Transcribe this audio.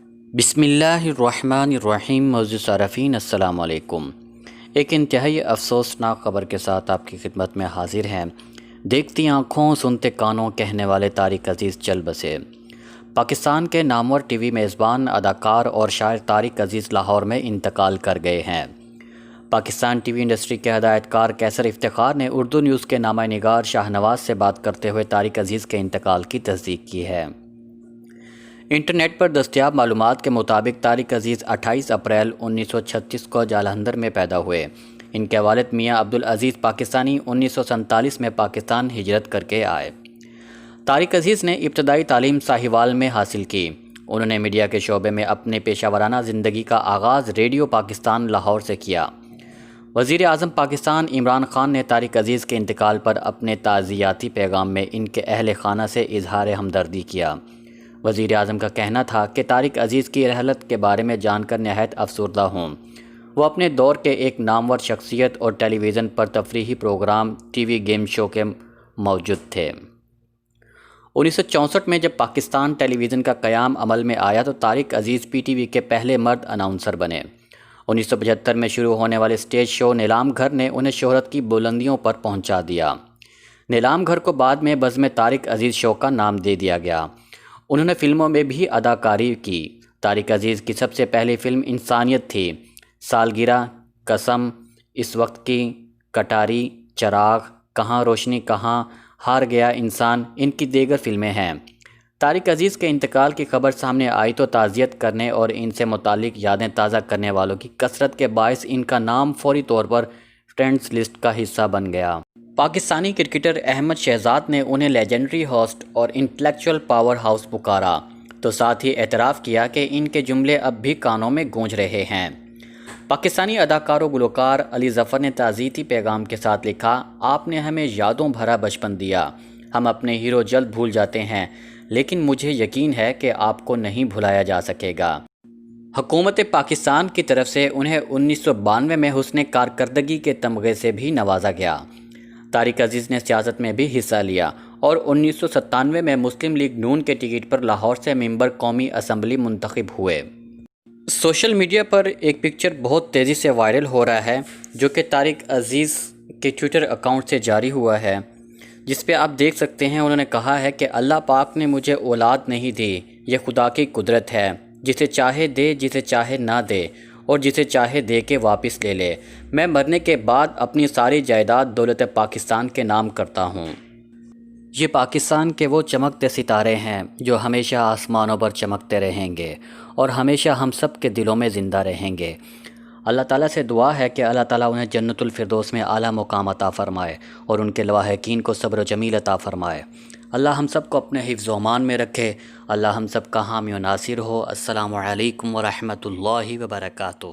بسم اللہ الرحمن الرحیم۔ معزز صارفین السلام علیکم۔ ایک انتہائی افسوسناک خبر کے ساتھ آپ کی خدمت میں حاضر ہیں۔ دیکھتی آنکھوں سنتے کانوں کہنے والے طارق عزیز چل بسے۔ پاکستان کے نامور ٹی وی میزبان، اداکار اور شاعر طارق عزیز لاہور میں انتقال کر گئے ہیں۔ پاکستان ٹی وی انڈسٹری کے ہدایت کار کیسر افتخار نے اردو نیوز کے نامہ نگار شاہ نواز سے بات کرتے ہوئے طارق عزیز کے انتقال کی تصدیق کی ہے۔ انٹرنیٹ پر دستیاب معلومات کے مطابق طارق عزیز 28 اپریل 1936 کو جالندھر میں پیدا ہوئے۔ ان کے والد میاں عبدالعزیز پاکستانی 1947 میں پاکستان ہجرت کر کے آئے۔ طارق عزیز نے ابتدائی تعلیم ساہیوال میں حاصل کی۔ انہوں نے میڈیا کے شعبے میں اپنے پیشہ ورانہ زندگی کا آغاز ریڈیو پاکستان لاہور سے کیا۔ وزیر اعظم پاکستان عمران خان نے طارق عزیز کے انتقال پر اپنے تعزیتی پیغام میں ان کے اہل خانہ سے اظہار ہمدردی کیا۔ وزیر اعظم کا کہنا تھا کہ طارق عزیز کی رحلت کے بارے میں جان کر نہایت افسردہ ہوں۔ وہ اپنے دور کے ایک نامور شخصیت اور ٹیلی ویژن پر تفریحی پروگرام ٹی وی گیم شو کے موجود تھے۔ 1964 میں جب پاکستان ٹیلی ویژن کا قیام عمل میں آیا تو طارق عزیز پی ٹی وی کے پہلے مرد اناؤنسر بنے۔ 1975 میں شروع ہونے والے سٹیج شو نیلام گھر نے انہیں شہرت کی بلندیوں پر پہنچا دیا۔ نیلام گھر کو بعد میں بزم طارق عزیز شو کا نام دے دیا گیا۔ انہوں نے فلموں میں بھی اداکاری کی۔ طارق عزیز کی سب سے پہلی فلم انسانیت تھی۔ سالگرہ، قسم، اس وقت کی، کٹاری، چراغ، کہاں روشنی کہاں، ہار گیا انسان ان کی دیگر فلمیں ہیں۔ طارق عزیز کے انتقال کی خبر سامنے آئی تو تعزیت کرنے اور ان سے متعلق یادیں تازہ کرنے والوں کی کثرت کے باعث ان کا نام فوری طور پر فرینڈز لسٹ کا حصہ بن گیا۔ پاکستانی کرکٹر احمد شہزاد نے انہیں لیجنڈری ہوسٹ اور انٹلیکچوئل پاور ہاؤس پکارا تو ساتھ ہی اعتراف کیا کہ ان کے جملے اب بھی کانوں میں گونج رہے ہیں۔ پاکستانی اداکار و گلوکار علی ظفر نے تعزیتی پیغام کے ساتھ لکھا، آپ نے ہمیں یادوں بھرا بچپن دیا۔ ہم اپنے ہیرو جلد بھول جاتے ہیں، لیکن مجھے یقین ہے کہ آپ کو نہیں بھلایا جا سکے گا۔ حکومت پاکستان کی طرف سے انہیں 1992 میں حسن کارکردگی کے تمغے سے بھی نوازا گیا۔ طارق عزیز نے سیاست میں بھی حصہ لیا اور 1997 میں مسلم لیگ نون کے ٹکٹ پر لاہور سے ممبر قومی اسمبلی منتخب ہوئے۔ سوشل میڈیا پر ایک پکچر بہت تیزی سے وائرل ہو رہا ہے جو کہ طارق عزیز کے ٹویٹر اکاؤنٹ سے جاری ہوا ہے، جس پہ آپ دیکھ سکتے ہیں انہوں نے کہا ہے کہ اللہ پاک نے مجھے اولاد نہیں دی، یہ خدا کی قدرت ہے، جسے چاہے دے جسے چاہے نہ دے اور جسے چاہے دے کے واپس لے لے۔ میں مرنے کے بعد اپنی ساری جائیداد دولت پاکستان کے نام کرتا ہوں۔ یہ پاکستان کے وہ چمکتے ستارے ہیں جو ہمیشہ آسمانوں پر چمکتے رہیں گے اور ہمیشہ ہم سب کے دلوں میں زندہ رہیں گے۔ اللہ تعالیٰ سے دعا ہے کہ اللہ تعالیٰ انہیں جنت الفردوس میں اعلیٰ مقام عطا فرمائے اور ان کے لواحقین کو صبر و جمیل عطا فرمائے۔ اللہ ہم سب کو اپنے حفظ و امان میں رکھے۔ اللہ ہم سب کا حامی و ناصر ہو۔ السلام علیکم ورحمۃ اللہ وبرکاتہ۔